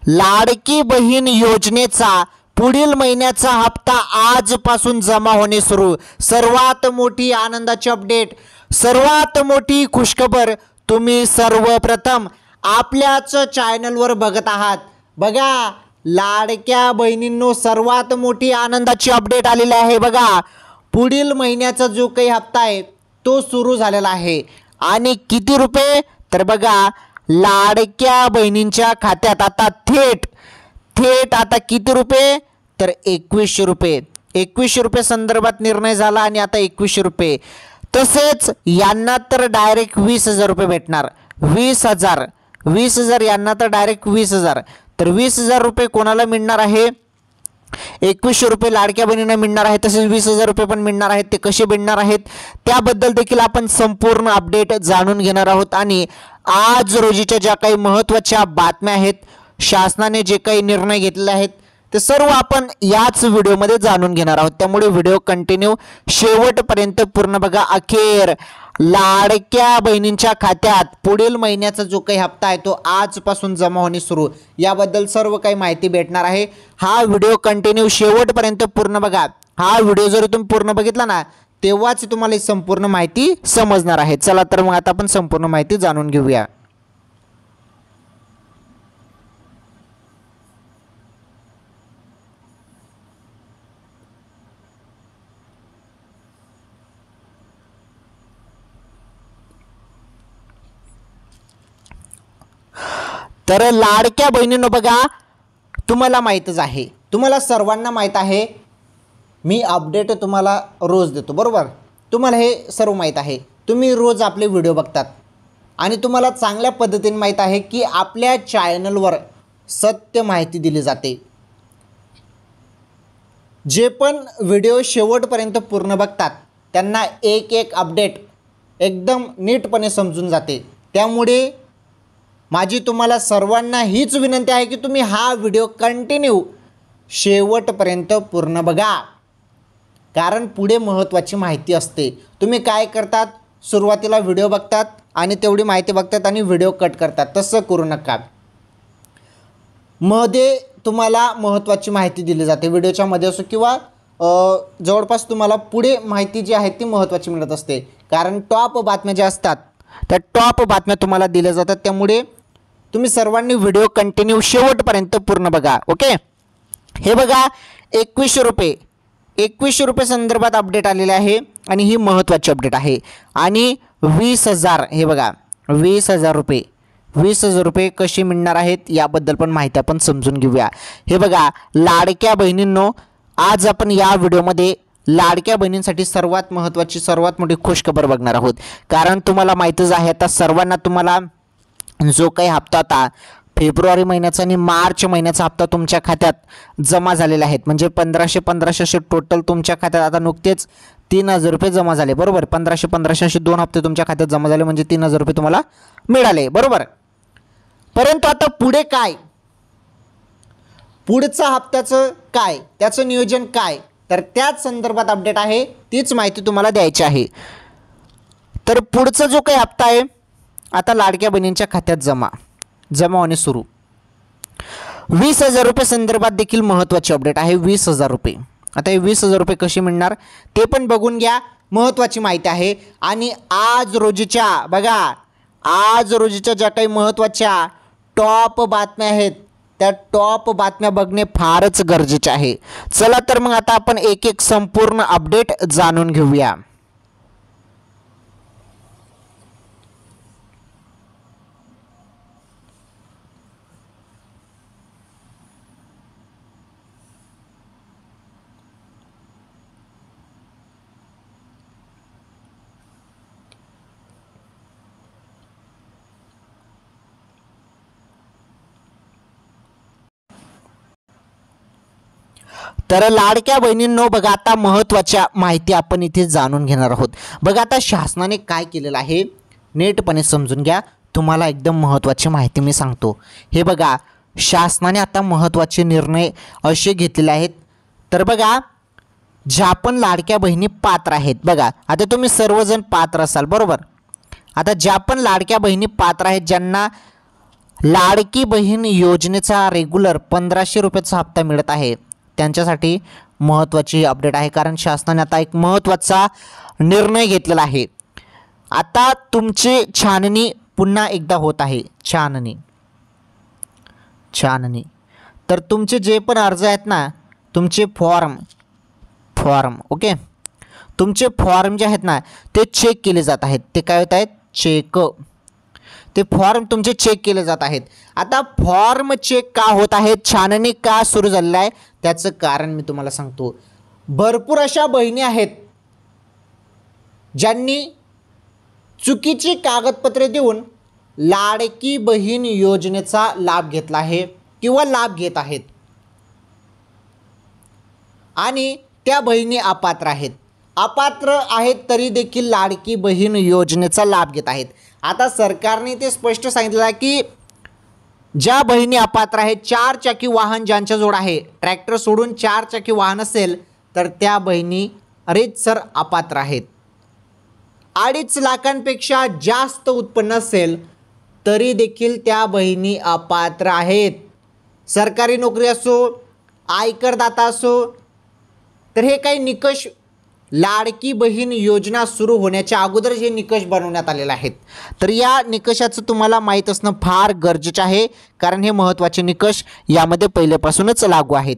लाडकी बहीण योजनेचा पुढील महिन्याचा हप्ता आजपासून जमा होणे सुरू। सर्वात मोठी आनंदाची अपडेट, सर्वात मोठी खुशखबर तुम्ही सर्वप्रथम आपल्याच चॅनलवर बघत आहात। बघा लाडक्या बहिणींनो, सर्वात मोठी आनंदाची अपडेट आलेली आहे। बघा पुढील महिन्याचा जो काही हप्ता आहे तो सुरू झालेला आहे आणि किती रुपये, तर बघा लाडक्या बहिणींच्या खात्यात आता थेट आता किती रुपये, तर 2100 रुपये। 2100 रुपये संदर्भात निर्णय झाला आणि आता 2100 रुपये। तसेच यांना तर डायरेक्ट 20,000 रुपये भेटणार। 20,000 यांना तर डायरेक्ट 20,000। तर 20,000 रुपये कोणाला मिळणार आहे, 2100 रुपये लाडक्या बहिणींना मिळणार आहे। तसेच 20,000 रुपये पण मिळणार आहेत। ते कसे मिळणार आहेत त्याबद्दल देखील आपण संपूर्ण अपडेट जाणून घेणार आहोत। आणि आज रोजीच्या ज्या काही महत्त्वाच्या बातम्या आहेत, शासनाने जे काही निर्णय घेतलेले आहेत ते सर्व आपण याच व्हिडिओमध्ये जाणून घेणार आहोत। त्यामुळे व्हिडिओ कंटिन्यू शेवटपर्यंत पूर्ण बघा। अखेर लाडक्या बहिणींच्या खात्यात पुढील महिन्याचा जो काही हप्ता आहे तो आजपासून जमा होणे सुरू, याबद्दल सर्व काही माहिती भेटणार आहे। हा व्हिडिओ कंटिन्यू शेवटपर्यंत पूर्ण बघा। हा व्हिडिओ जर तुम्ही पूर्ण बघितला ना तेव्हाच तुम्हाला संपूर्ण माहिती समजणार आहे। चला तर मग आता आपण संपूर्ण माहिती जाणून घेऊया। तर लाडक्या बहिणींनो बघा, तुम्हाला माहीतच आहे, तुम्हाला सर्वांना माहीत आहे, मी अपडेट तुम्हाला रोज देतो बरोबर। तुम्हाला हे सर्व माहीत आहे, तुम्ही रोज आपले व्हिडिओ बघतात आणि तुम्हाला चांगल्या पद्धतीने माहीत आहे की आपल्या चॅनलवर सत्य माहिती दिली जाते। जे पण व्हिडिओ शेवटपर्यंत पूर्ण बघतात त्यांना एक अपडेट एकदम नीटपणे समजून जाते। त्यामुळे माझी तुम्हाला सर्वांना हीच विनंती आहे की तुम्ही हा व्हिडिओ कंटिन्यू शेवटपर्यंत पूर्ण बघा, कारण पुढे महत्त्वाची माहिती असते। तुम्ही काय करतात, सुरुवातीला व्हिडिओ बघतात आणि तेवढी माहिती बघतात आणि व्हिडिओ कट करतात, तसं करू नका। मध्ये तुम्हाला महत्त्वाची माहिती दिली जाते, व्हिडिओच्या मध्ये असो किंवा जवळपास तुम्हाला पुढे माहिती जी आहे ती महत्त्वाची मिळत असते, कारण टॉप बातम्या ज्या असतात त्या टॉप बातम्या तुम्हाला दिल्या जातात। त्यामुळे तुम्ही सर्वांनी व्हिडिओ कंटिन्यू शेवटपर्यंत पूर्ण बघा। ओके, हे बघा 2100 रुपये संदर्भात अपडेट आलेले आहे आणि ही महत्त्वाची अपडेट आहे। आणि 20,000, हे बघा 20,000 रुपये कसे मिळणार आहेत याबद्दल पण माहिती आपण समजून घेऊया। हे बघा लाडक्या बहिणींनो, आज आपण या व्हिडिओमध्ये लाडक्या बहिणींसाठी सर्वात महत्त्वाची सर्वात मोठी खुशखबर बघणार आहोत। कारण तुम्हाला माहीतच आहे, आता सर्वांना तुम्हाला जो काही हप्ता आता फेब्रुवारी महिन्याचा आणि मार्च महिन्याचा हप्ता तुमच्या खात्यात जमा झालेला आहेत, म्हणजे 1500 असे टोटल तुमच्या खात्यात आता नुकतेच 3,000 रुपये जमा झाले बरोबर। 1500 असे 2 हप्ते तुमच्या खात्यात जमा झाले, म्हणजे 3,000 रुपये तुम्हाला मिळाले बरोबर। परंतु आता पुढे काय, पुढचा हप्त्याचं काय, त्याचं नियोजन काय, तर त्याच संदर्भात अपडेट आहे, तीच माहिती तुम्हाला द्यायची आहे। तर पुढचा जो काही हप्ता आहे आता लाडक्या बहिणींच्या खात्यात जमा होणे सुरू। 20,000 रुपये संदर्भात देखील महत्त्वाची अपडेट आहे। 20,000 रुपये, आता हे 20,000 रुपये कसे मिळणार ते पण बघून घ्या, महत्त्वाची माहिती आहे। आणि आज रोजीच्या बघा, आज रोजीच्या ज्या काही महत्त्वाच्या टॉप बातम्या आहेत त्या टॉप बातम्या बघणे फारच गरजेचे आहे। चला तर मग आता आपण एक संपूर्ण अपडेट जाणून घेऊया। तर लाडक्या बहिणींनो बघा, आता महत्त्वाच्या माहिती आपण इथे जाणून घेणार आहोत। बघा आता शासनाने काय केलेलं आहे नीटपणे समजून घ्या, तुम्हाला एकदम महत्त्वाची माहिती मी सांगतो। हे बघा शासनाने आता महत्त्वाचे निर्णय असे घेतलेले आहेत। तर बघा ज्या पण लाडक्या बहिणी पात्र आहेत, बघा आता तुम्ही सर्वजण पात्र असाल बरोबर। आता ज्या पण लाडक्या बहिणी पात्र आहेत, ज्यांना लाडकी बहीण योजनेचा रेग्युलर 1500 रुपयाचा हप्ता मिळत आहे त्यांच्यासाठी महत्त्वाची अपडेट आहे, कारण शासनाने आता एक महत्त्वाचा निर्णय घेतलेला आहे. आता तुमची छाननी पुन्हा एकदा होत आहे. छाननी तर तुमचे जे पण अर्ज आहेत ना, तुमचे फॉर्म ओके, तुमचे फॉर्म जे आहेत ना ते चेक केले जात आहेत. ते काय होत आहेत? ते फॉर्म तुमचे चेक केले जात आहेत. आता फॉर्म चेक का होत आहेत, छाननी का सुरू झालेलं आहे, त्याचं कारण मी तुम्हाला सांगतो. भरपूर अशा बहिणी आहेत ज्यांनी चुकीची कागदपत्रे देऊन लाडकी बहीण योजनेचा लाभ घेतला आहे किंवा लाभ घेत आहेत आणि त्या बहिणी अपात्र आहेत तरी देखील लाडकी बहीण योजनेचा लाभ घेत आहेत. आता सरकारने ते स्पष्ट सांगितलं आहे की ज्या बहिणी अपात्र आहेत, 4 चाकी वाहन ज्यांच्याजवळ आहे, ट्रॅक्टर सोडून 4 चाकी वाहन असेल तर त्या बहिणी रीतसर अपात्र आहेत. 2.5 लाखांपेक्षा जास्त उत्पन्न असेल तरी देखील त्या बहिणी अपात्र आहेत. सरकारी नोकरी असो, आयकरदाता असो, तर हे काही निकष लाडकी बहीण योजना सुरू होण्याच्या अगोदर जे निकष बनवण्यात आलेले आहेत, तर या निकषाचं तुम्हाला माहीत असणं फार गरजेचं आहे, कारण हे महत्त्वाचे निकष यामध्ये पहिल्यापासूनच लागू आहेत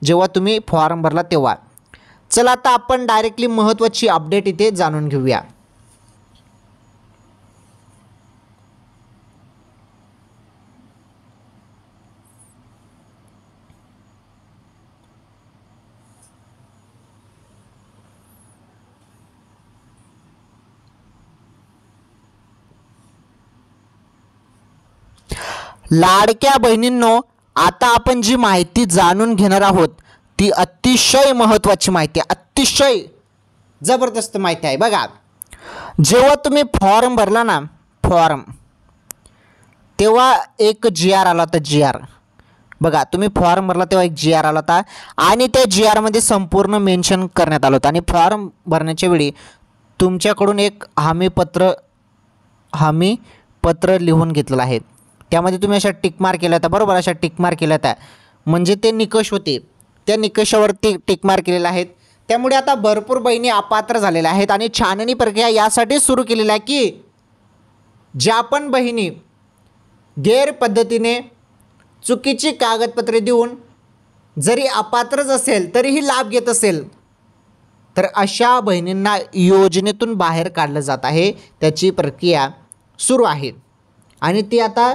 जेव्हा तुम्ही फॉर्म भरला तेव्हा. चला आता आपण डायरेक्टली महत्त्वाची अपडेट इथे जाणून घेऊया. लाडक्या बहिणींनो, आता आपण जी माहिती जाणून घेणार आहोत ती अतिशय महत्त्वाची माहिती आहे, अतिशय जबरदस्त माहिती आहे. बघा, जेव्हा तुम्ही फॉर्म भरला ना, तेव्हा एक GR आला होता. बघा, तुम्ही फॉर्म भरला तेव्हा एक GR आला होता आणि त्या GRमध्ये संपूर्ण मेन्शन करण्यात आलं होतं आणि फॉर्म भरण्याच्या वेळी तुमच्याकडून एक हमीपत्र लिहून घेतलेलं आहे. त्यामध्ये तुम्ही अशा टिकमार्क केल्या होत्या, बरोबर, अशा टिकमार्क केल्या होत्या, म्हणजे ते निकष होते, त्या निकषावरती टिकमार्क केलेले आहेत. त्यामुळे आता भरपूर बहिणी अपात्र झालेल्या आहेत आणि छाननी प्रक्रिया यासाठी सुरू केलेली आहे की ज्या पण बहिणी गैरपद्धतीने चुकीची कागदपत्रे देऊन जरी अपात्रच असेल तरीही लाभ घेत असेल तर अशा बहिणींना योजनेतून बाहेर काढलं जात आहे. त्याची प्रक्रिया सुरू आहे आणि ती आता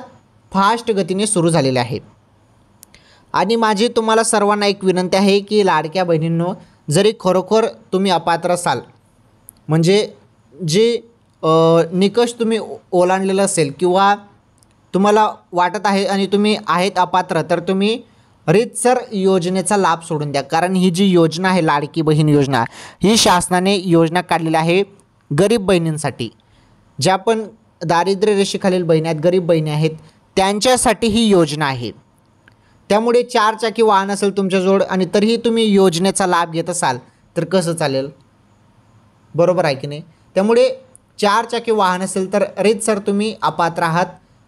फास्ट गतीने सुरू झालेली आहे. आणि माझी तुम्हाला सर्वांना एक विनंती आहे की लाडक्या बहिणींनो, जरी खरोखर तुम्ही अपात्र असाल, म्हणजे जे निकष तुम्ही ओलांडलेलं असेल किंवा तुम्हाला वाटत आहे आणि तुम्ही आहेत अपात्र, तर तुम्ही रीतसर योजनेचा लाभ सोडून द्या. कारण ही जी योजना आहे लाडकी बहीण योजना, ही शासनाने योजना काढलेली आहे गरीब बहिणींसाठी. ज्या पण दारिद्र्य रेषेखालील बहिणी आहेत, गरीब बहिणी आहेत, त्यांच्यासाठी ही योजना आहे. त्यामुळे 4 चाकी वाहन असेल तुमच्याजवळ आणि तरीही तुम्ही योजनेचा लाभ घेत असाल तर कसं चालेल, बरोबर आहे की नाही. त्यामुळे 4 चाकी वाहन असेल तर रीतसर तुम्ही अपात्र आहात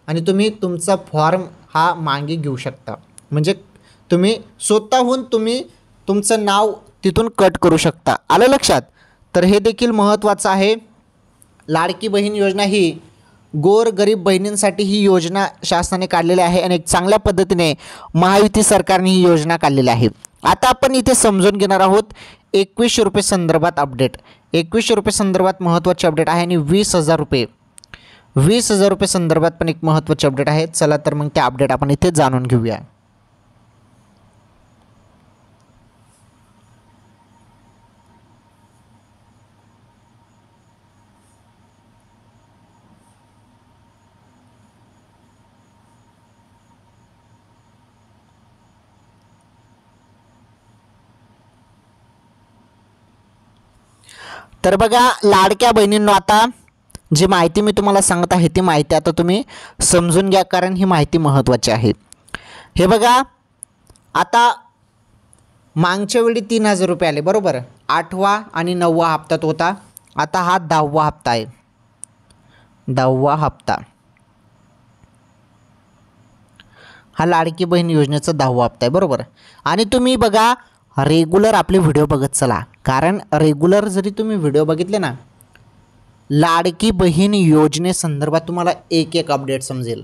आणि तुम्ही तुमचा फॉर्म हा मागे घेऊ शकता. म्हणजे तुम्ही स्वतःहून तुमचं नाव तिथून कट करू शकता. आलं लक्षात. तर हे देखील महत्त्वाचं आहे. लाडकी बहीण योजना ही गोरगरीब बहिणींसाठी ही योजना शासनाने काढलेली आहे आणि एक चांगल्या पद्धतीने महायुती सरकारने ही योजना काढलेली आहे. आता आपण इथे समजून घेणार आहोत 2100 रुपये संदर्भात अपडेट. 2100 रुपये संदर्भात महत्त्वाची अपडेट आहे आणि 20,000 रुपये संदर्भात पण एक महत्त्वाची अपडेट आहे. चला तर मग त्या अपडेट आपण इथे जाणून घेऊया. तर बघा लाडक्या बहिणींनो, आता जी माहिती मी तुम्हाला सांगत आहे ती माहिती आता तुम्ही समजून घ्या, कारण ही माहिती महत्त्वाची आहे. हे बघा, आता मागच्या वेळी 3,000 रुपये आले, बरोबर, 8वा आणि 9वा हप्त्यात होता. आता हा 10वा हप्ता आहे, 10वा हप्ता. हा लाडकी बहीण योजनेचा 10वा हप्ता आहे, बरोबर. आणि तुम्ही बघा रेग्युलर आपले व्हिडिओ बघत चला, कारण रेग्युलर जरी तुम्ही व्हिडिओ बघितले ना, लाडकी बहीण योजनेसंदर्भात तुम्हाला एक एक अपडेट समजेल.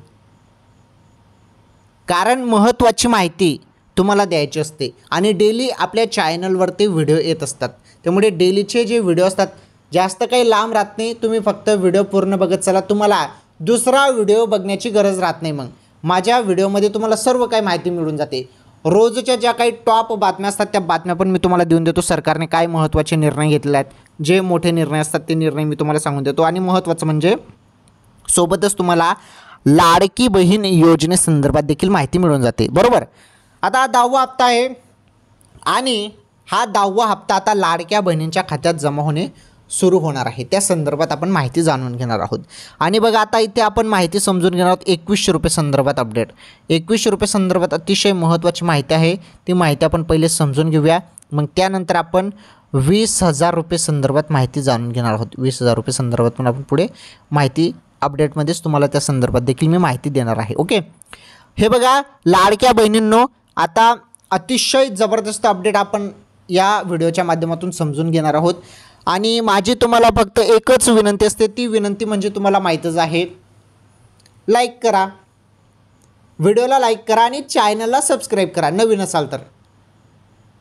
कारण महत्त्वाची माहिती तुम्हाला द्यायची असते आणि डेली आपल्या चॅनलवरती व्हिडिओ येत असतात. त्यामुळे डेलीचे जे व्हिडिओ असतात जास्त काही लांब राहत नाही. तुम्ही फक्त व्हिडिओ पूर्ण बघत चला, तुम्हाला दुसरा व्हिडिओ बघण्याची गरज राहत नाही. मग माझ्या व्हिडिओमध्ये तुम्हाला सर्व काही माहिती मिळून जाते. रोजच्या ज्या काही टॉप बातम्या असतात त्या बातम्या पण मी तुम्हाला देऊन देतो. सरकारने काय महत्त्वाचे निर्णय घेतले आहेत, जे मोठे निर्णय असतात ते निर्णय मी तुम्हाला सांगून देतो. आणि महत्त्वाचं म्हणजे सोबतच तुम्हाला लाडकी बहीण योजनेसंदर्भात देखील माहिती मिळून जाते, बरोबर. आता हा 10वा हप्ता आहे आणि हा 10वा हप्ता आता लाडक्या बहिणींच्या खात्यात जमा होणे सुरू होणार आहे. त्या संदर्भात आपण माहिती जाणून घेणार आहोत. आणि बघा आता इथे आपण माहिती समजून घेणार आहोत 2100 रुपये संदर्भात अपडेट. 2100 रुपये संदर्भात अतिशय महत्त्वाची माहिती आहे. ती माहिती आपण पहिले समजून घेऊया, मग त्यानंतर आपण 20,000 रुपये संदर्भात माहिती जाणून घेणार आहोत. 20,000 रुपये संदर्भात पण आपण पुढे माहिती अपडेटमध्येच तुम्हाला त्या संदर्भात देखील मी माहिती देणार आहे. ओके, हे बघा लाडक्या बहिणींनो, आता अतिशय जबरदस्त अपडेट आपण या व्हिडिओच्या माध्यमातून समजून घेणार आहोत. आणि माझी तुम्हाला फक्त एकच विनंती असते, ती विनंती म्हणजे तुम्हाला माहीतच आहे, लाईक करा, व्हिडिओला लाईक करा आणि चॅनलला सबस्क्राईब करा. नवीन असाल तर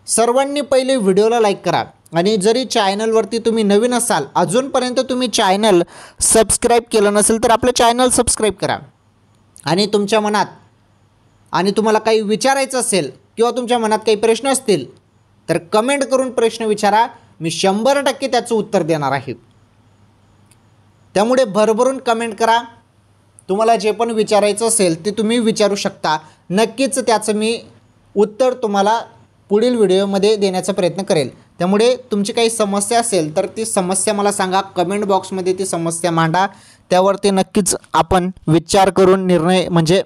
सर्वांनी पहिले व्हिडिओला लाईक करा. आणि जरी चॅनलवरती तुम्ही नवीन असाल, अजूनपर्यंत तुम्ही चॅनल सबस्क्राईब केलं नसेल तर आपलं चॅनल सबस्क्राईब करा. आणि तुमच्या मनात आणि तुम्हाला काही विचारायचं असेल किंवा तुमच्या मनात काही प्रश्न असतील तर कमेंट करून प्रश्न विचारा. मी 100% त्याचं उत्तर देणार आहे. त्यामुळे भरभरून कमेंट करा. तुम्हाला जे पण विचारायचं असेल ते तुम्ही विचारू शकता. नक्कीच त्याचं मी उत्तर तुम्हाला पुढील व्हिडिओमध्ये देण्याचा प्रयत्न करेल. त्यामुळे तुमची काही समस्या असेल तर ती समस्या मला सांगा, कमेंट बॉक्समध्ये ती समस्या मांडा. त्यावरती नक्कीच आपण विचार करून निर्णय म्हणजे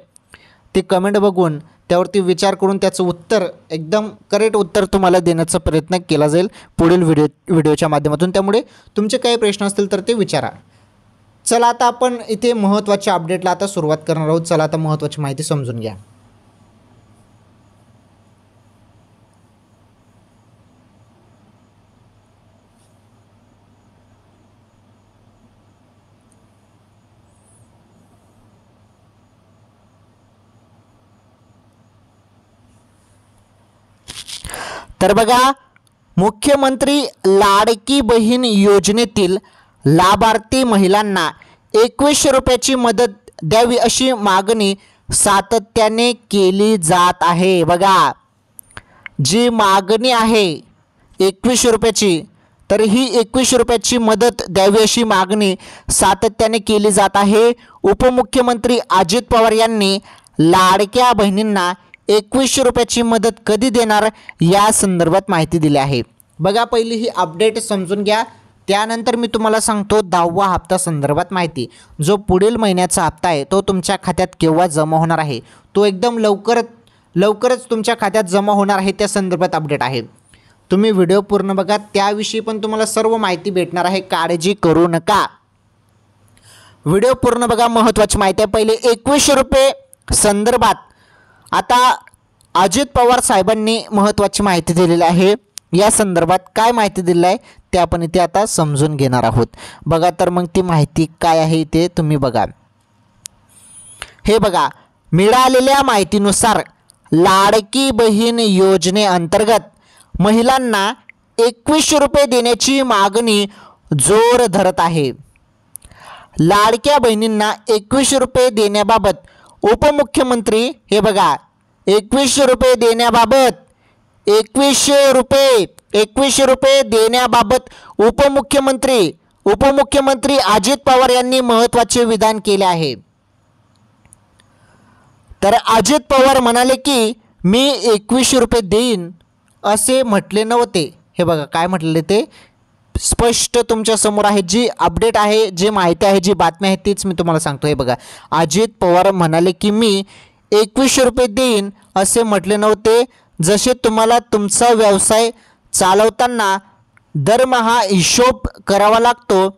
ती कमेंट बघून त्यावरती विचार करून त्याचं उत्तर एकदम करेक्ट उत्तर तुम्हाला देण्याचा प्रयत्न केला जाईल पुढील व्हिडिओच्या माध्यमातून. त्यामुळे तुमचे काही प्रश्न असतील तर ते विचारा. चला आता आपण इथे महत्त्वाच्या अपडेटला आता सुरुवात करणार आहोत. चला आता महत्त्वाची माहिती समजून घ्या. तर बघा, मुख्यमंत्री लाडकी बहीण योजनेतील लाभार्थी महिलांना 2100 रुपयाची मदत द्यावी अशी मागणी सातत्याने केली जात आहे. बघा, जी मागणी आहे 2100 रुपयाची, तर ही 2100 रुपयाची मदत द्यावी अशी मागणी सातत्याने केली जात आहे. उपमुख्यमंत्री अजित पवार यांनी लाडक्या बहिणींना 2100 रुपयाची मदत कधी देणार या संदर्भात माहिती दिली आहे. बघा, पहिली ही अपडेट समजून घ्या, त्यानंतर मी तुम्हाला सांगतो 10वा हप्ता संदर्भात माहिती. जो पुढील महिन्याचा हप्ता आहे तो तुमच्या खात्यात केव्हा जमा होणार आहे, तो एकदम लवकरच तुमच्या खात्यात जमा होणार आहे, त्या संदर्भात अपडेट आहे. तुम्ही व्हिडिओ पूर्ण बघा, त्याविषयी पण तुम्हाला सर्व माहिती भेटणार आहे, काळजी करू नका. व्हिडिओ पूर्ण बघा, महत्त्वाची माहिती आहे. पहिले 2100 रुपये संदर्भात आता अजित पवार साहेबांनी महत्त्वाची माहिती दिलेली आहे. या संदर्भात काय माहिती दिली आहे ते आपण इथे आता समजून घेणार आहोत. बघा, तर मग ती माहिती काय आहे ते तुम्ही बघा. हे बघा, मिळालेल्या माहितीनुसार लाडकी बहीण योजनेअंतर्गत महिलांना 2100 रुपये देण्याची मागणी जोर धरत आहे. लाडक्या बहिणींना 2100 रुपये देण्याबाबत उपमुख्यमंत्री, हे बघा, 2100 रुपये देण्याबाबत 2100 रुपये देण्याबाबत उपमुख्यमंत्री अजित पवार यांनी महत्त्वाचे विधान केले आहे. तर अजित पवार म्हणाले की मी 2100 रुपये देईन असे म्हटले नव्हते. हे बघा काय म्हटलेले ते स्पष्ट तुमच्या समोर आहे. जी अपडेट आहे, जी माहिती आहे, जी बातमी आहे तीच मी तुम्हाला सांगतो. हे बघा, अजित पवार म्हणाले की मी 2100 रुपये देईन असे म्हटले नव्हते. जसे तुम्हाला तुमचा व्यवसाय चालवताना दरमहा हिशोब करावा लागतो,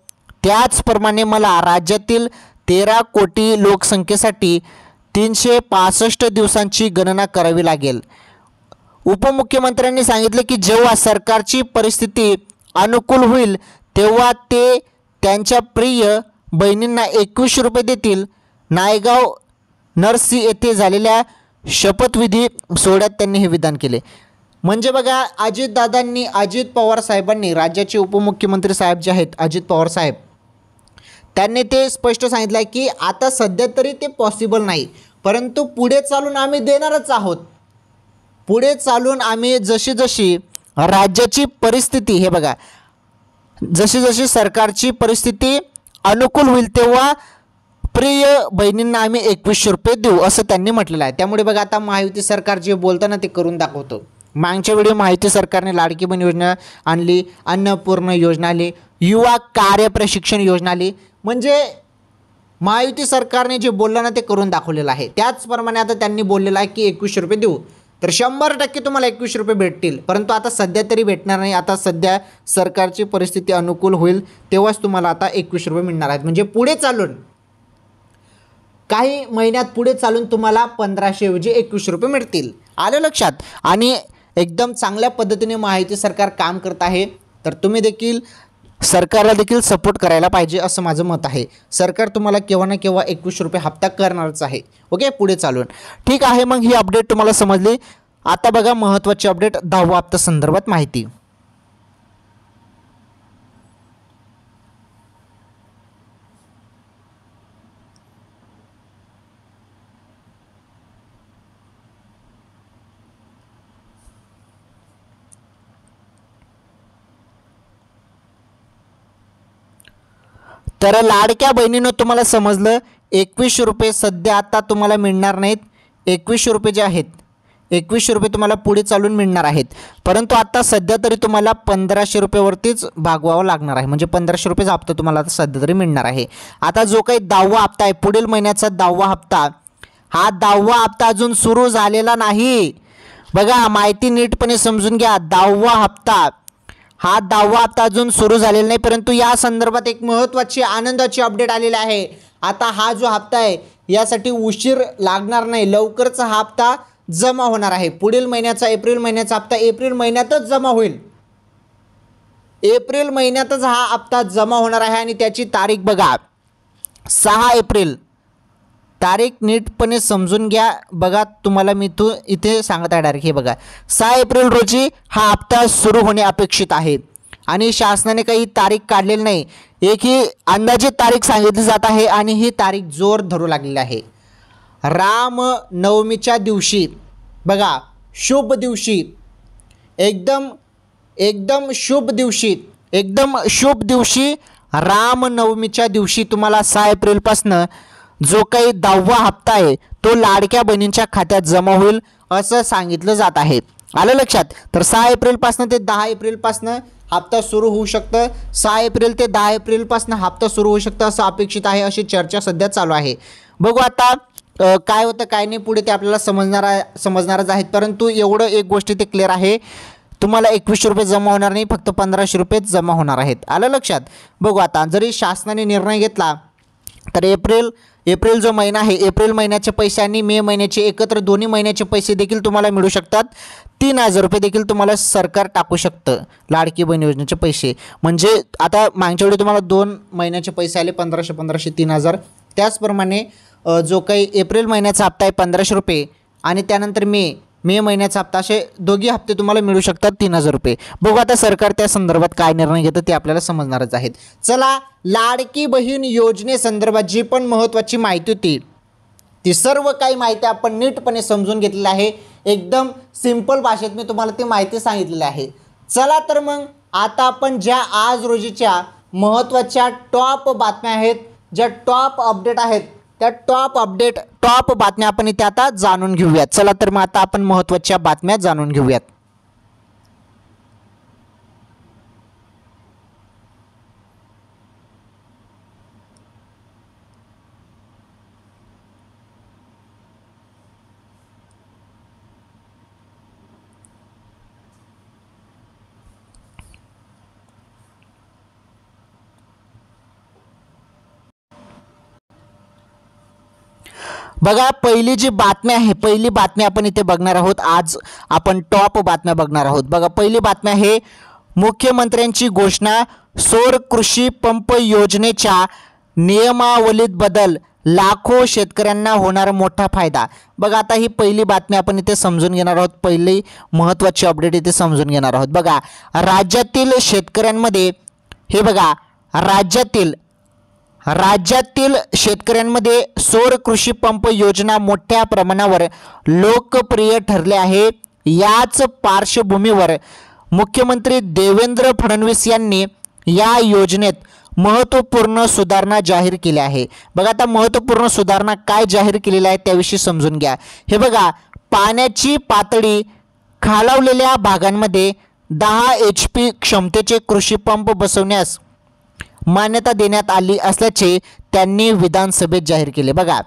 त्याचप्रमाणे मला राज्यातील 13 कोटी लोकसंख्येसाठी 365 दिवसांची गणना करावी लागेल. उपमुख्यमंत्र्यांनी सांगितले की जेव्हा सरकारची परिस्थिती अनुकूल होईल तेव्हा ते त्यांच्या प्रिय बहिणींना 21 रुपये देतील. नायगाव नरसी येथे झालेल्या शपथविधी सोहळ्यात त्यांनी हे विधान केले. म्हणजे बघा, अजित पवार साहेबांनी, राज्याचे उपमुख्यमंत्री साहेब जे आहेत अजित पवार साहेब, त्यांनी ते स्पष्ट सांगितलं आहे की आता सध्या तरी ते पॉसिबल नाही, परंतु पुढे चालून आम्ही देणारच आहोत. पुढे चालून आम्ही जशी राज्याची परिस्थिती, हे बघा, जशी सरकारची परिस्थिती अनुकूल होईल तेव्हा प्रिय बहिणींना आम्ही 21 रुपये देऊ असं त्यांनी म्हटलेलं आहे. त्यामुळे बघा, आता महायुती सरकार जे बोलताना ते करून दाखवतं. मागच्या वेळी महायुती सरकारने लाडकी बहीण योजना आणली, अन्नपूर्ण योजना आली, युवा कार्य प्रशिक्षण योजना आली. म्हणजे महायुती सरकारने जे बोललं ना ते करून दाखवलेलं आहे. त्याचप्रमाणे आता त्यांनी बोललेलं आहे की 21 रुपये देऊ, तर 100% तुम्हाला 21 रुपये भेटतील. परंतु आता सध्या तरी भेटणार नाही. आता सध्या सरकारची परिस्थिती अनुकूल होईल तेव्हाच तुम्हाला आता 21 रुपये मिळणार आहेत. म्हणजे पुढे चालून काही महिन्यात पुढे चालून तुम्हाला 1500 ऐवजी 21 रुपये मिळतील. आलं लक्षात? आणि एकदम चांगल्या पद्धतीने महायुती सरकार काम करत आहे. तर तुम्ही देखील सरकारला देखील सपोर्ट करायला पाहिजे असं माझं मत आहे. सरकार तुम्हाला केव्हा ना केव्हा 21 रुपये हप्ता करणारच आहे. ओके, पुढे चालून ठीक आहे. मग ही अपडेट तुम्हाला समजली. आता बघा महत्त्वाची अपडेट, 10वा हप्ता संदर्भात माहिती. तर लाडक्या बहिणीनं तुम्हाला समजलं, 21 रुपये सध्या आता तुम्हाला मिळणार नाहीत. 21 रुपये जे आहेत, 21 रुपये तुम्हाला पुढे चालून मिळणार आहेत. परंतु आता सध्या तरी तुम्हाला 1500 रुपयेवरतीच भागवावं लागणार आहे. म्हणजे 1500 रुपयेचा हप्ता तुम्हाला आता सध्या तरी मिळणार आहे. आता जो काही 10वा हप्ता आहे, पुढील महिन्याचा 10वा हप्ता, हा 10वा हप्ता अजून सुरू झालेला नाही. बघा, माहिती नीटपणे समजून घ्या. 10वा हप्ता, हा 10वा हप्ता अजून सुरू झालेला नाही. परंतु या संदर्भात एक महत्त्वाची आनंदाची अपडेट आलेली आहे. आता हा जो हप्ता आहे यासाठी उशीर लागणार नाही. लवकरच हा हप्ता जमा होणार आहे. पुढील महिन्याचा एप्रिल महिन्याचा हप्ता एप्रिल महिन्यातच जमा होईल. एप्रिल महिन्यातच हा हप्ता जमा होणार आहे. आणि त्याची तारीख बघा, 6 एप्रिल. तारीख नीटपणे समजून घ्या. बघा, तुम्हाला मी इथे सांगत आहे डायरेक्ट. हे बघा, 6 एप्रिल रोजी हा हप्ता सुरू होणे अपेक्षित आहे. आणि शासनाने काही तारीख काढलेली नाही. एक ही अंदाजित तारीख सांगितली जात आहे आणि ही तारीख जोर धरू लागलेली आहे. रामनवमीच्या दिवशी, बघा, शुभ दिवशी, एकदम शुभ दिवशी रामनवमीच्या दिवशी तुम्हाला 6 एप्रिलपासनं जो काही 10वा हप्ता आहे तो लाडक्या बहिणींच्या खात्यात जमा होईल असं सांगितलं जात आहे. आलं लक्षात? तर 6 एप्रिलपासनं ते 10 एप्रिलपासनं हप्ता सुरू होऊ शकतं. 6 एप्रिल ते 10 एप्रिलपासनं हप्ता सुरू होऊ शकतं असं अपेक्षित आहे. अशी चर्चा सध्या चालू आहे. बघू आता काय होतं काय नाही पुढे ते आपल्याला समजणारच आहेत. परंतु एवढं एक गोष्ट ते क्लिअर आहे, तुम्हाला 21 रुपये जमा होणार नाही, फक्त 1500 रुपयेच जमा होणार आहेत. आलं लक्षात? बघू आता, जरी शासनाने निर्णय घेतला तर एप्रिल जो महिना आहे, एप्रिल महिन्याचे पैसे आणि मे महिन्याचे एकत्र दोन्ही महिन्याचे पैसे देखील तुम्हाला मिळू शकतात. 3000 रुपये देखील तुम्हाला सरकार टाकू शकतं लाडकी बहीण योजनेचे पैसे. म्हणजे आता मागच्या वेळी तुम्हाला 2 महिन्याचे पैसे आले, 1500 3000. त्याचप्रमाणे जो काही एप्रिल महिन्याचा हप्ता आहे 1500 रुपये आणि त्यानंतर मे महिन्याचा हप्ता, असे दोघी हप्ते तुम्हाला मिळू शकतात 3000 रुपये. बघू आता सरकार त्या संदर्भात काय निर्णय घेतं ते आपल्याला समजणारच आहेत. चला, लाडकी बहीण योजनेसंदर्भात जी पण महत्त्वाची माहिती होती ती सर्व काही माहिती आपण नीटपणे समजून घेतलेली आहे. एकदम सिंपल भाषेत मी तुम्हाला ती माहिती सांगितलेली आहे. चला तर मग आता आपण ज्या आज रोजीच्या महत्त्वाच्या टॉप बातम्या आहेत, ज्या टॉप अपडेट आहेत, त्या टॉप बातम्या आपण इथे आता जाणून घेऊयात. चला तर मग आता आपण महत्त्वाच्या बातम्या जाणून घेऊयात. बघा पहिली जी बातमी आहे, पहिली बातमी आपण इथे बघणार आहोत. आज आपण टॉप बातम्या बघणार आहोत. बघा पहिली बातमी आहे, मुख्यमंत्र्यांची घोषणा, सौर कृषी पंप योजनेच्या नियमावलीत बदल, लाखो शेतकऱ्यांना होणार मोठा फायदा. बघा आता ही पहिली बातमी आपण इथे समजून घेणार आहोत. पहिली महत्त्वाची अपडेट इथे समजून घेणार आहोत. बघा राज्यातील शेतकऱ्यांमध्ये, हे बघा राज्यातील शेतकऱ्यांमध्ये सौर कृषी पंप योजना मोठ्या प्रमाणावर लोकप्रिय ठरले आहे. याच पार्श्वभूमीवर मुख्यमंत्री देवेंद्र फडणवीस यांनी या योजनेत महत्त्वपूर्ण सुधारणा जाहीर केल्या आहे. बघा आता महत्त्वपूर्ण सुधारणा काय जाहीर केलेल्या आहे त्याविषयी समजून घ्या. हे बघा पाण्याची पातळी खालावलेल्या भागांमध्ये 10 HP क्षमतेचे कृषी पंप बसवण्यास मान्यता देण्यात आली असल्याचे त्यांनी विधानसभेत जाहीर केले. बघा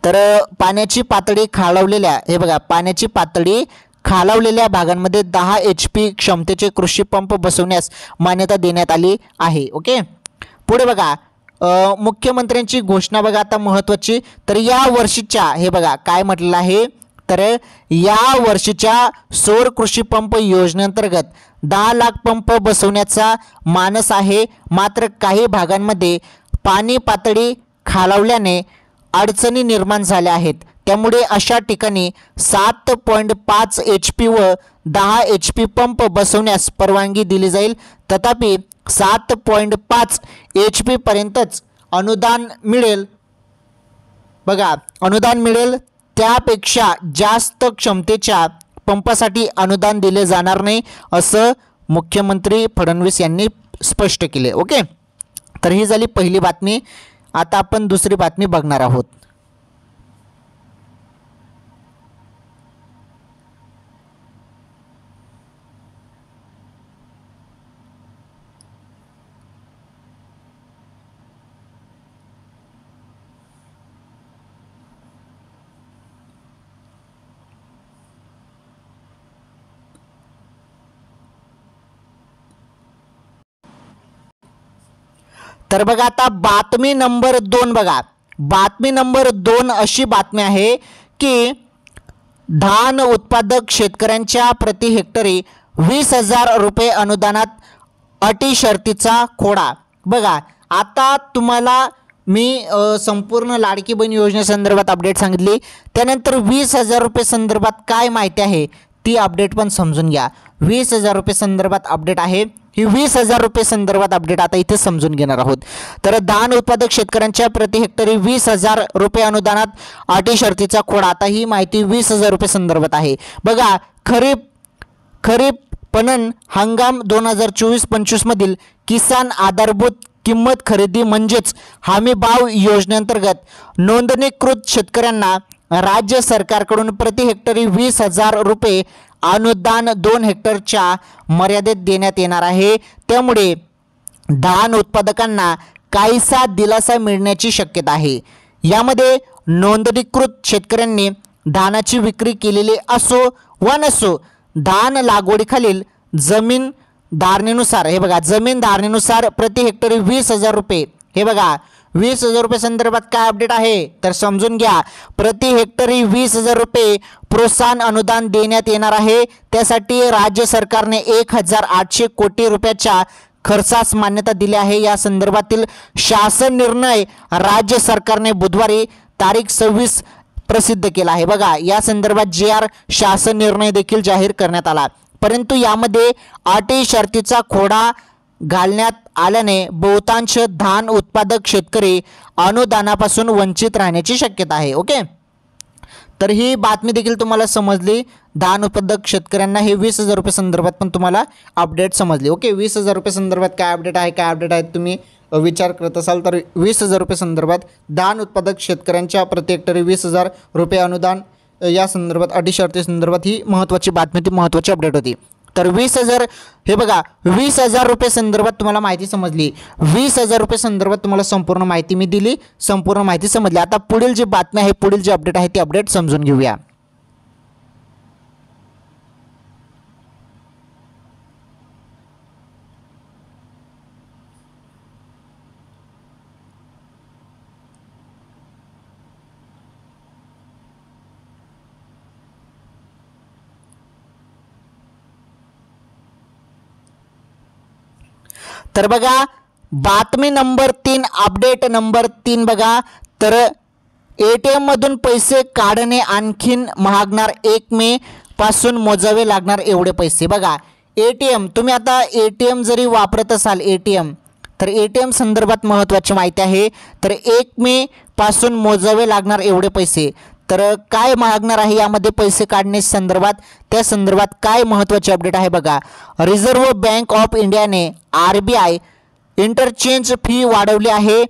तर पाण्याची पातळी खालावलेल्या, हे बघा पाण्याची पातळी खालावलेल्या भागांमध्ये 10 HP क्षमतेचे कृषी पंप बसवण्यास मान्यता देण्यात आली आहे. ओके पुढे बघा मुख्यमंत्र्यांची घोषणा. बघा आता महत्त्वाची, तर या वर्षीच्या, हे बघा काय म्हटलेलं आहे, तर या वर्षीच्या सौर कृषी पंप योजनेअंतर्गत 10 लाख पंप बसवण्याचा मानस आहे. मात्र काही भागांमध्ये पाणी पातळी खालावल्याने अडचणी निर्माण झाल्या आहेत. त्यामुळे अशा ठिकाणी 7.5 HP व 10 HP पंप बसवण्यास परवानगी दिली जाईल. तथापि 7.5 HP पर्यंतच अनुदान मिळेल. बघा अनुदान मिळेल, त्यापेक्षा जास्त क्षमतेच्या पंपासाठी अनुदान दिले जाणार नाही, असं मुख्यमंत्री फडणवीस यांनी स्पष्ट केले. ओके तर ही झाली पहिली बातमी. आता आपण दुसरी बातमी बघणार आहोत. तर बघा आता बातमी नंबर 2. बघा बातमी नंबर 2 अशी बातमी आहे की धान उत्पादक शेतकऱ्यांच्या प्रति हेक्टरी 20,000 रुपये अनुदानात अटी शर्तीचा खोडा. बघा आता तुम्हाला मी संपूर्ण लाडकी बहीण योजनेसंदर्भात अपडेट सांगितली, त्यानंतर 20,000 रुपये संदर्भात काय माहिती आहे ती अपडेट पण समजून घ्या. 20,000 रुपये संदर्भात अपडेट आहे, ही 20,000 रुपये संदर्भात अपडेट आता इथे समजून घेणार आहोत. तर धान उत्पादक शेतकऱ्यांच्या प्रति हेक्टरी 20,000 रुपये अनुदानात अटी शर्तीचा खोडा. आता ही माहिती 20,000 रुपये संदर्भात आहे. बघा खरीप पणन हंगाम 2024-25 मधील किसान आधारभूत किंमत खरेदी म्हणजेच हमी भाव योजनेअंतर्गत नोंदणीकृत शेतकऱ्यांना राज्य सरकारकडून प्रति हेक्टरी 20,000 रुपये अनुदान 2 हेक्टरच्या मर्यादेत देण्यात येणार आहे. त्यामुळे धान उत्पादकांना काहीसा दिलासा मिळण्याची शक्यता आहे. यामध्ये नोंदणीकृत शेतकऱ्यांनी धानाची विक्री केलेली असो वा नसो, धान लागवडीखालील जमीन धारणेनुसार, हे बघा जमीन धारणेनुसार प्रति हेक्टरी 20,000 रुपये. हे बघा 20,000 रुपये संदर्भात काय अपडेट आहे तर समजून घ्या. प्रति हेक्टरी 20,000 रुपये प्रोत्साहन अनुदान देण्यात येणार आहे. त्यासाठी राज्य सरकारने 1,800 कोटी रुपयाच्या खर्चास मान्यता दिली आहे. या संदर्भातील शासन निर्णय राज्य सरकारने बुधवारी तारीख 26 प्रसिद्ध केला आहे. बघा या संदर्भात JR शासन निर्णय देखील जाहीर करण्यात आला, परंतु यामध्ये अटी शर्तीचा खोडा घालण्यात आल्याने बहुतांश धान उत्पादक शेतकरी अनुदानापासून वंचित राहण्याची शक्यता आहे. ओके तर ही बातमी देखील तुम्हाला समजली. धान उत्पादक शेतकऱ्यांना हे 20,000 रुपये संदर्भात पण तुम्हाला अपडेट समजली. ओके 20,000 रुपये संदर्भात काय अपडेट आहे तुम्ही विचार करत असाल तर 20,000 रुपये संदर्भात धान उत्पादक शेतकऱ्यांच्या प्रति हेक्टरी 20,000 रुपये अनुदान या संदर्भात अटी शर्ती संदर्भात ही महत्त्वाची बातमी होती, महत्त्वाची अपडेट होती. तर 20,000, हे बघा 20,000 रुपये संदर्भात तुम्हाला माहिती समजली. 20,000 रुपये संदर्भात तुम्हाला संपूर्ण माहिती मी दिली, संपूर्ण माहिती समजली. आता पुढील जी बातमी आहे, पुढील जी अपडेट आहे ती अपडेट समजून घेऊया. तर बघा बातमी नंबर 3, अपडेट नंबर 3 बघा, तर ATM मधून पैसे काढणे आणखीन महागणार, 1 मे पासून मोजावे लागणार एवढे पैसे. बघा ATM, तुम्ही आता ATM जरी वापरत असाल ATM, तर ATM संदर्भात महत्त्वाची माहिती आहे. तर 1 मे पासून मोजावे लागणार एवढे पैसे. तर काय मागणार आहे यामध्ये पैसे काढणे संदर्भात, त्या संदर्भात काय महत्त्वाचे अपडेट आहे बघा. रिझर्व्ह बँक ऑफ इंडियाने RBI इंटरचेंज फी वाढवली आहे.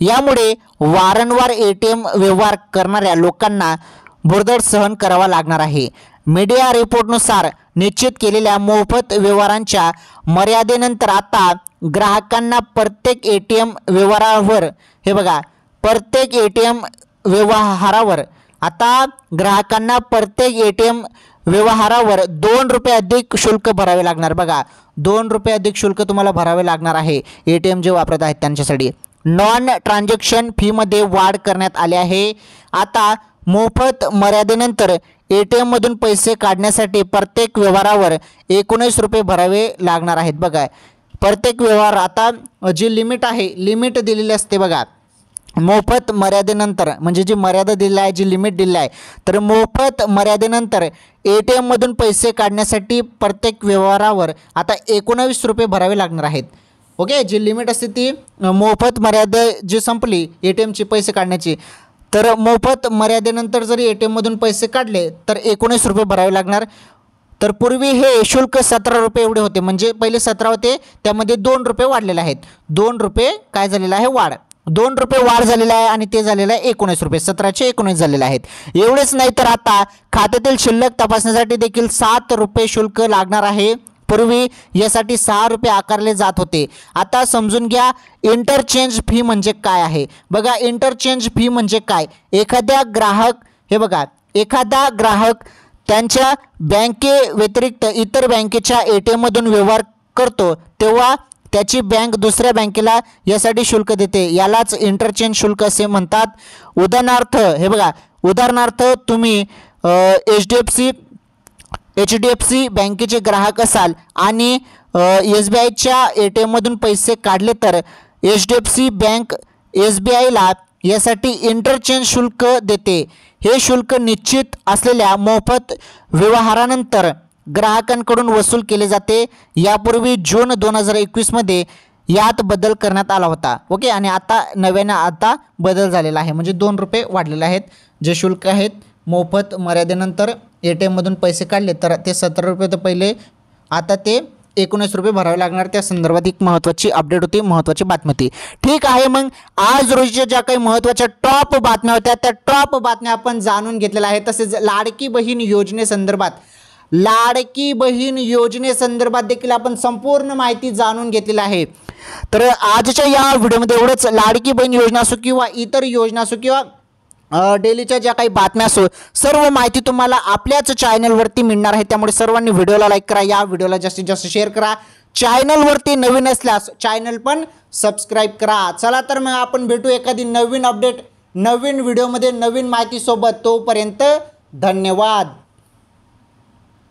यामुळे वारंवार ATM व्यवहार करणाऱ्या लोकांना भुर्दड सहन करावा लागणार आहे. मीडिया रिपोर्टनुसार निश्चित केलेल्या मोफत व्यवहारांच्या मर्यादेनंतर आता ग्राहकांना प्रत्येक ATM व्यवहारावर, हे बघा प्रत्येक ATM व्यवहारावर आता ग्राहकांना प्रत्येक ATM व्यवहारावर 2 रुपये अधिक शुल्क भरावे लागणार. बघा 2 रुपये अधिक शुल्क तुम्हाला भरावे लागणार आहे ATM जे वापरत आहेत त्यांच्यासाठी. नॉन ट्रान्झॅक्शन फीमध्ये वाढ करण्यात आली आहे. आता मोफत मर्यादेनंतर ATM मधून पैसे काढण्यासाठी प्रत्येक व्यवहारावर 19 रुपये भरावे लागणार आहेत. बघा प्रत्येक व्यवहार, आता जी लिमिट आहे, लिमिट दिलेली असते बघा मोफत मर्यादेनंतर, म्हणजे जी मर्यादा दिली आहे, जी लिमिट दिली आहे, तर मोफत मर्यादेनंतर ATM मधून पैसे काढण्यासाठी प्रत्येक व्यवहारावर आता 19 रुपये भरावे लागणार आहेत. ओके, जी लिमिट असते ती मोफत मर्यादा जी संपली ATMची पैसे काढण्याची, तर मोफत मर्यादेनंतर जरी ATM मधून पैसे काढले तर 19 रुपये भरावे लागणार. तर पूर्वी हे शुल्क 17 रुपये एवढे होते, म्हणजे पहिले 17 होते, त्यामध्ये 2 रुपये वाढलेले आहेत. 2 रुपये काय झालेलं आहे, वाढ, 2 रुपये वाढ झालेला आहे आणि ते झालेलं आहे 19 रुपये, 17चे 19 झालेले आहेत. एवढेच नाही तर आता खात्यातील शिल्लक तपासण्यासाठी देखील 7 रुपये शुल्क लागणार आहे. पूर्वी यासाठी 6 रुपये आकारले जात होते. आता समजून घ्या इंटरचेंज फी म्हणजे काय आहे. बघा इंटरचेंज फी म्हणजे काय, एखादा ग्राहक त्यांच्या बँके व्यतिरिक्त इतर बँकेच्या ATM मधून व्यवहार करतो तेव्हा त्याची बँक दुसऱ्या बँकेला यासाठी शुल्क देते, यालाच इंटरचेंज शुल्क असे म्हणतात. उदाहरणार्थ तुम्ही HDFC बँकेचे ग्राहक असाल आणि SBIच्या ATM मधून पैसे काढले तर HDFC बँक SBIला यासाठी इंटरचेंज शुल्क देते. हे शुल्क निश्चित असलेल्या मोफत व्यवहारानंतर ग्राहकांकडून वसूल केले जाते. यापूर्वी जून 2021 मध्ये यात बदल करण्यात आला होता. ओके, आणि आता नव्याने आता बदल झालेला आहे, म्हणजे 2 रुपये वाढलेले आहेत. जे शुल्क आहेत मोफत मर्यादेनंतर ATM मधून पैसे काढले तर ते 17 रुपये तर पहिले, आता ते 19 रुपये भरावे लागणार. त्या संदर्भात एक महत्त्वाची अपडेट होती, महत्त्वाची बातमी होती. ठीक आहे, मग आज रोजीच्या ज्या काही महत्त्वाच्या टॉप बातम्या होत्या त्या टॉप बातम्या आपण जाणून घेतलेल्या आहेत. तसेच लाडकी बहीण योजनेसंदर्भात देखील आपण संपूर्ण माहिती जाणून घेतलेली आहे. तर आजच्या या व्हिडिओमध्ये एवढंच. लाडकी बहीण योजना असो किंवा इतर योजना असो किंवा डेलीच्या ज्या काही बातम्या असो, सर्व माहिती तुम्हाला आपल्याच चॅनलवरती मिळणार आहे. त्यामुळे सर्वांनी व्हिडिओला लाईक करा, या व्हिडिओला जास्तीत जास्त शेअर करा. चॅनलवरती नवीन असल्यास चॅनल पण सबस्क्राईब करा. चला तर मग आपण भेटू एखादी नवीन अपडेट, नवीन व्हिडिओमध्ये, नवीन माहितीसोबत. तोपर्यंत धन्यवाद.